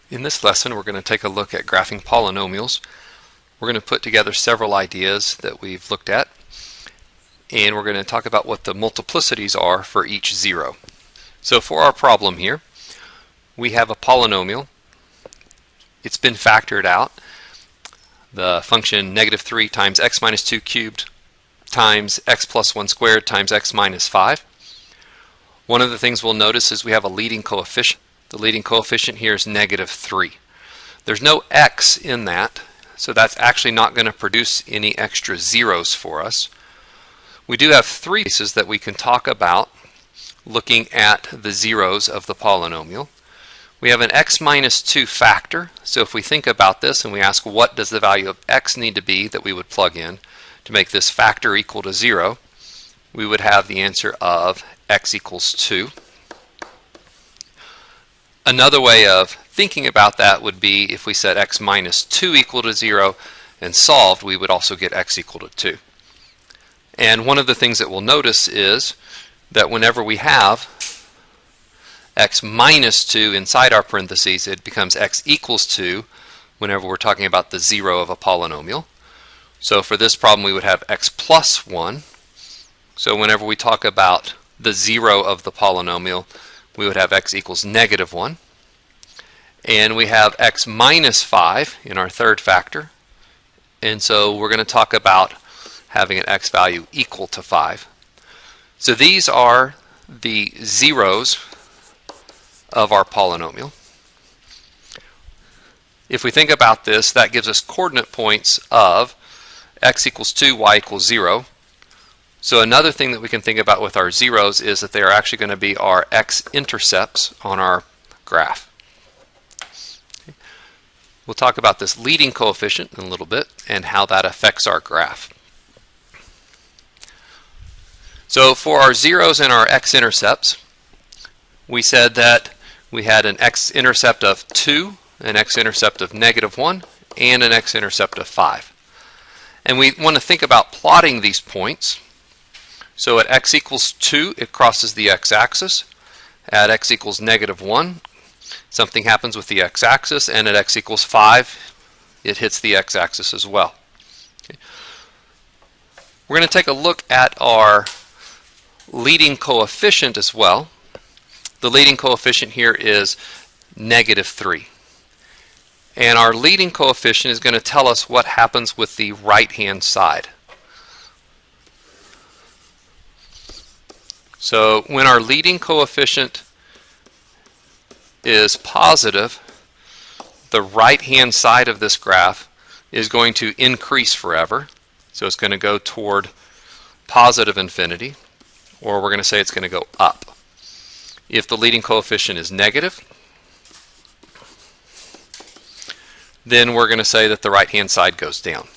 In this lesson, we're going to take a look at graphing polynomials. We're going to put together several ideas that we've looked at, and we're going to talk about what the multiplicities are for each zero. So for our problem here, we have a polynomial. It's been factored out. The function -3 times x minus 2 cubed times x plus 1 squared times x minus 5. One of the things we'll notice is we have a leading coefficient. The leading coefficient here is -3. There's no x in that, so that's actually not going to produce any extra zeros for us. We do have three cases that we can talk about looking at the zeros of the polynomial. We have an x minus 2 factor, so if we think about this and we ask what does the value of x need to be that we would plug in to make this factor equal to 0, we would have the answer of x equals 2. Another way of thinking about that would be if we set x minus 2 equal to 0 and solved, we would also get x equal to 2. And one of the things that we'll notice is that whenever we have x minus 2 inside our parentheses, it becomes x equals 2 whenever we're talking about the zero of a polynomial. So for this problem we would have x plus 1. So whenever we talk about the zero of the polynomial, we would have x equals -1. And we have x minus 5 in our third factor. And so we're going to talk about having an x value equal to 5. So these are the zeros of our polynomial. If we think about this, that gives us coordinate points of x equals 2, y equals 0. So another thing that we can think about with our zeros is that they are actually going to be our x-intercepts on our graph. Okay. We'll talk about this leading coefficient in a little bit and how that affects our graph. So for our zeros and our x-intercepts, we said that we had an x-intercept of 2, an x-intercept of -1, and an x-intercept of 5. And we want to think about plotting these points. So at x equals 2, it crosses the x-axis. At x equals -1, something happens with the x-axis, and at x equals 5, it hits the x-axis as well. Okay. We're going to take a look at our leading coefficient as well. The leading coefficient here is -3. And our leading coefficient is going to tell us what happens with the right-hand side. So when our leading coefficient is positive, the right-hand side of this graph is going to increase forever. So it's going to go toward positive infinity, or we're going to say it's going to go up. If the leading coefficient is negative, then we're going to say that the right-hand side goes down.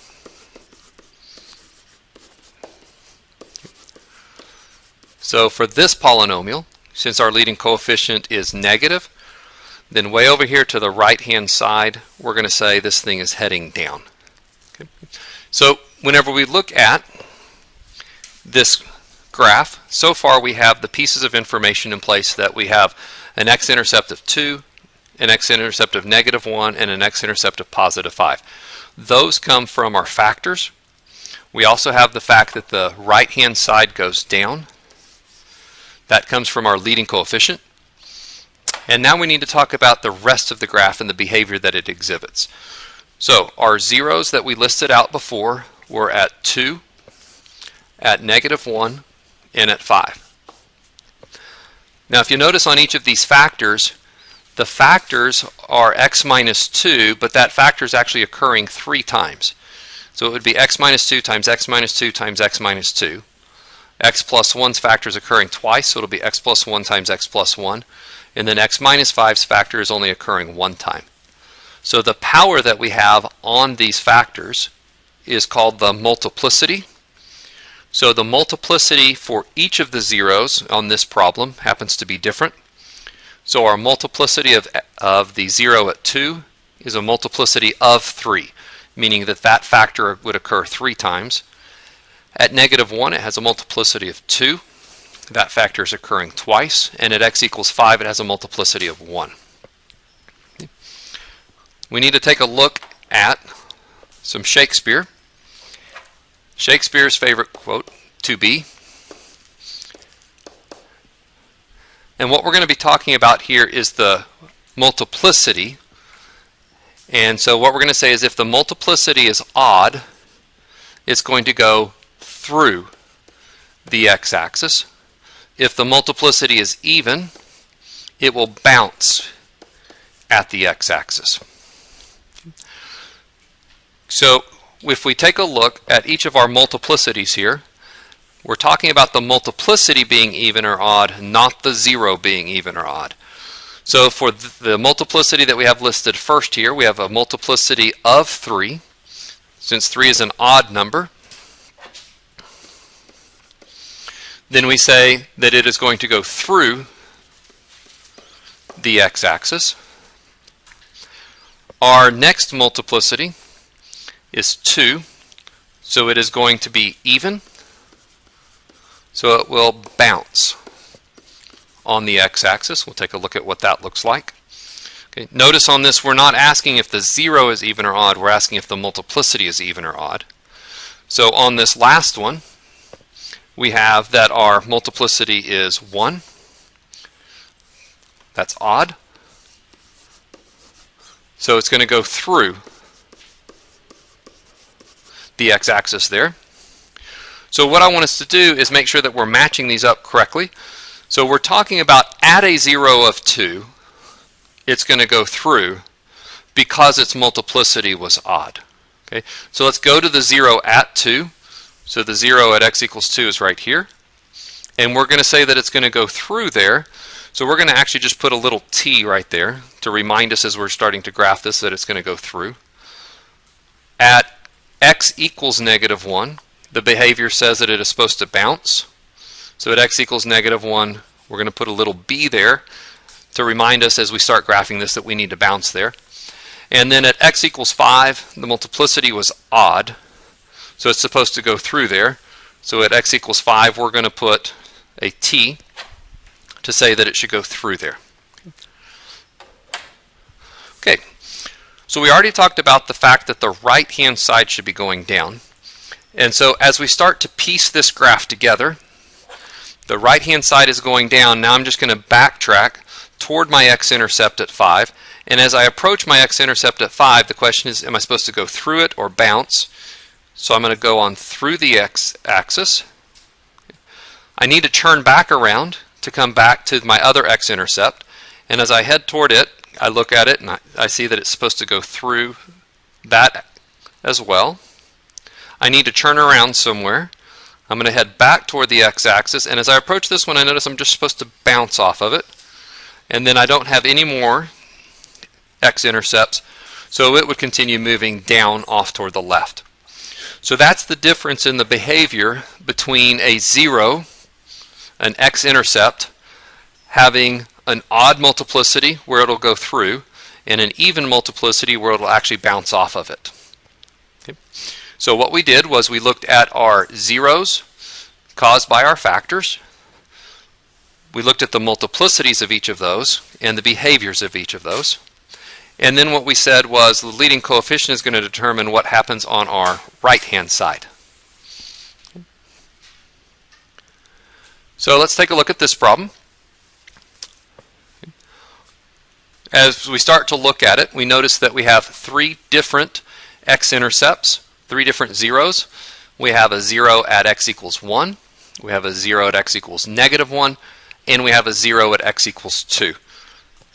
So for this polynomial, since our leading coefficient is negative, then way over here to the right-hand side, we're going to say this thing is heading down. Okay. So whenever we look at this graph, so far we have the pieces of information in place that we have an x-intercept of 2, an x-intercept of -1, and an x-intercept of +5. Those come from our factors. We also have the fact that the right-hand side goes down. That comes from our leading coefficient. And now we need to talk about the rest of the graph and the behavior that it exhibits. So our zeros that we listed out before were at 2, at -1, and at 5. Now if you notice on each of these factors, the factors are x minus 2, but that factor is actually occurring 3 times. So it would be x minus 2 times x minus 2 times x minus 2. X plus 1's factor is occurring twice, so it'll be x plus 1 times x plus 1. And then x minus 5's factor is only occurring 1 time. So the power that we have on these factors is called the multiplicity. So the multiplicity for each of the zeros on this problem happens to be different. So our multiplicity of the 0 at 2 is a multiplicity of 3, meaning that that factor would occur 3 times. At -1, it has a multiplicity of 2. That factor is occurring twice. And at x equals 5, it has a multiplicity of 1. we need to take a look at some Shakespeare. Shakespeare's favorite quote, "To be." And what we're going to be talking about here is the multiplicity. And so what we're going to say is if the multiplicity is odd, it's going to go through the x-axis. If the multiplicity is even, it will bounce at the x-axis. So if we take a look at each of our multiplicities here, we're talking about the multiplicity being even or odd, not the zero being even or odd. So for the multiplicity that we have listed first here, we have a multiplicity of 3. Since 3 is an odd number, then we say that it is going to go through the x-axis. Our next multiplicity is 2, so it is going to be even, so it will bounce on the x-axis. We'll take a look at what that looks like. Okay, notice on this we're not asking if the 0 is even or odd, we're asking if the multiplicity is even or odd. So on this last one, we have that our multiplicity is 1. That's odd. So it's going to go through the x-axis there. So what I want us to do is make sure that we're matching these up correctly. So we're talking about at a 0 of 2, it's going to go through because its multiplicity was odd. Okay, so let's go to the 0 at 2. So the 0 at x equals 2 is right here. And we're going to say that it's going to go through there. So we're going to actually just put a little t right there to remind us as we're starting to graph this that it's going to go through. At x equals -1, the behavior says that it is supposed to bounce. So at x equals -1, we're going to put a little b there to remind us as we start graphing this that we need to bounce there. And then at x equals 5, the multiplicity was odd, so it's supposed to go through there. So at x equals 5, we're going to put a t to say that it should go through there. Okay, so we already talked about the fact that the right-hand side should be going down. And so as we start to piece this graph together, the right-hand side is going down. Now I'm just going to backtrack toward my x-intercept at 5. And as I approach my x-intercept at 5, the question is, am I supposed to go through it or bounce? So I'm going to go on through the x-axis. I need to turn back around to come back to my other x-intercept. And as I head toward it, I look at it and I see that it's supposed to go through that as well. I need to turn around somewhere. I'm going to head back toward the x-axis, and as I approach this one, I notice I'm just supposed to bounce off of it. And then I don't have any more x-intercepts, so it would continue moving down off toward the left. So that's the difference in the behavior between a 0, an x-intercept, having an odd multiplicity where it'll go through, and an even multiplicity where it'll actually bounce off of it. Okay. So what we did was we looked at our zeros caused by our factors. We looked at the multiplicities of each of those and the behaviors of each of those. And then what we said was the leading coefficient is going to determine what happens on our right-hand side. So let's take a look at this problem. As we start to look at it, we notice that we have 3 different x-intercepts, 3 different zeros. We have a 0 at x equals 1, we have a 0 at x equals -1, and we have a 0 at x equals 2.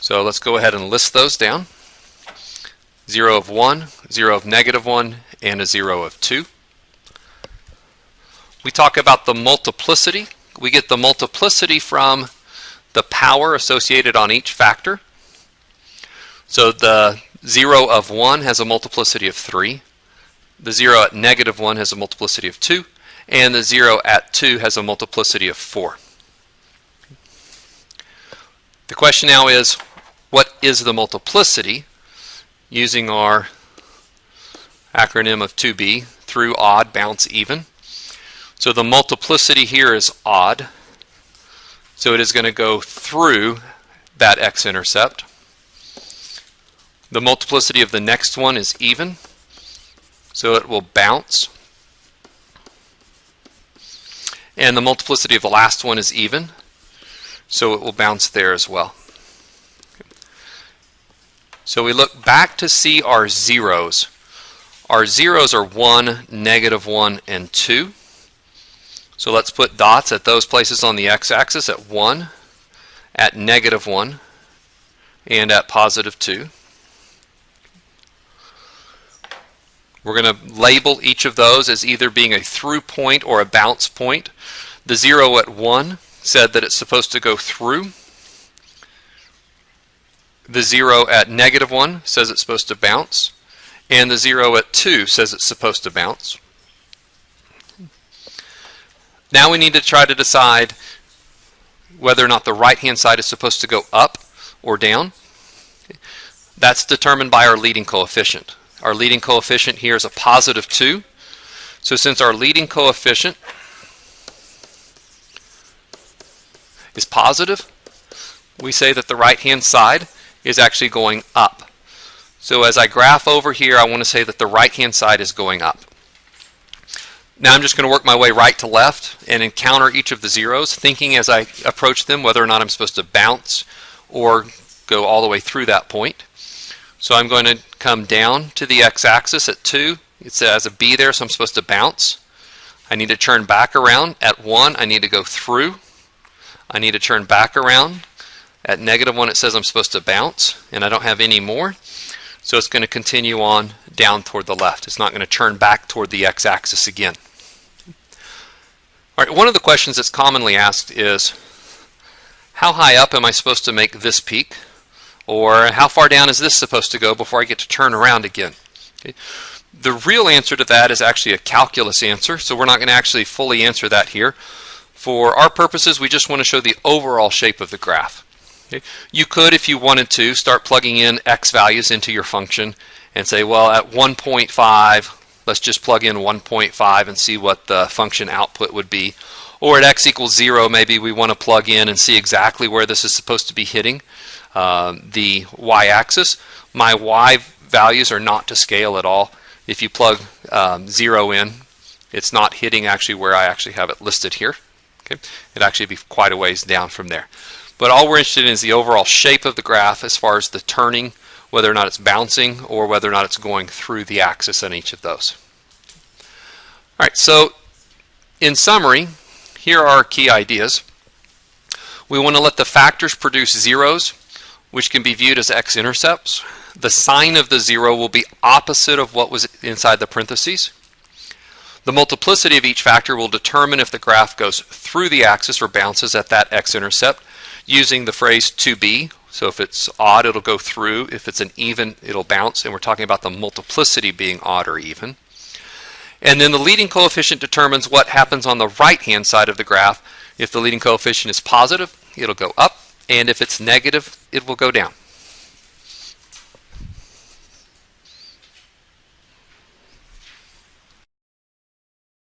So let's go ahead and list those down. 0 of 1, 0 of -1, and a 0 of 2. We talk about the multiplicity. We get the multiplicity from the power associated on each factor. So the 0 of 1 has a multiplicity of 3. The 0 at -1 has a multiplicity of 2. And the 0 at 2 has a multiplicity of 4. The question now is, what is the multiplicity using our acronym of 2B, through, odd, bounce, even? So the multiplicity here is odd. So it is going to go through that x-intercept. The multiplicity of the next one is even, so it will bounce. And the multiplicity of the last one is even, so it will bounce there as well. So we look back to see our zeros. Our zeros are 1, -1, and 2. So let's put dots at those places on the x-axis, at 1, at -1, and at +2. We're going to label each of those as either being a through point or a bounce point. The 0 at 1 said that it's supposed to go through. The 0 at -1 says it's supposed to bounce. And the 0 at 2 says it's supposed to bounce. Now we need to try to decide whether or not the right-hand side is supposed to go up or down. That's determined by our leading coefficient. Our leading coefficient here is a +2. So since our leading coefficient is positive, we say that the right-hand side is actually going up. So as I graph over here, I want to say that the right-hand side is going up. Now I'm just going to work my way right to left and encounter each of the zeros, thinking as I approach them whether or not I'm supposed to bounce or go all the way through that point. So I'm going to come down to the x-axis at 2. It says a b there, so I'm supposed to bounce. I need to turn back around. At 1, I need to go through. I need to turn back around. At -1, it says I'm supposed to bounce, and I don't have any more. So it's going to continue on down toward the left. It's not going to turn back toward the x-axis again. All right, one of the questions that's commonly asked is, how high up am I supposed to make this peak? Or how far down is this supposed to go before I get to turn around again? Okay. The real answer to that is actually a calculus answer, so we're not going to actually fully answer that here. For our purposes, we just want to show the overall shape of the graph. Okay. You could, if you wanted to, start plugging in x values into your function and say, well, at 1.5, let's just plug in 1.5 and see what the function output would be. Or at x equals 0, maybe we want to plug in and see exactly where this is supposed to be hitting the y-axis. My y values are not to scale at all. If you plug 0 in, it's not hitting actually where I actually have it listed here. Okay. It'd actually be quite a ways down from there. But all we're interested in is the overall shape of the graph as far as the turning, whether or not it's bouncing or whether or not it's going through the axis on each of those. All right, so in summary, here are our key ideas. We want to let the factors produce zeros, which can be viewed as x-intercepts. The sign of the 0 will be opposite of what was inside the parentheses. The multiplicity of each factor will determine if the graph goes through the axis or bounces at that x-intercept using the phrase to be. So if it's odd, it'll go through. If it's an even, it'll bounce. And we're talking about the multiplicity being odd or even. And then the leading coefficient determines what happens on the right-hand side of the graph. If the leading coefficient is positive, it'll go up. And if it's negative, it will go down.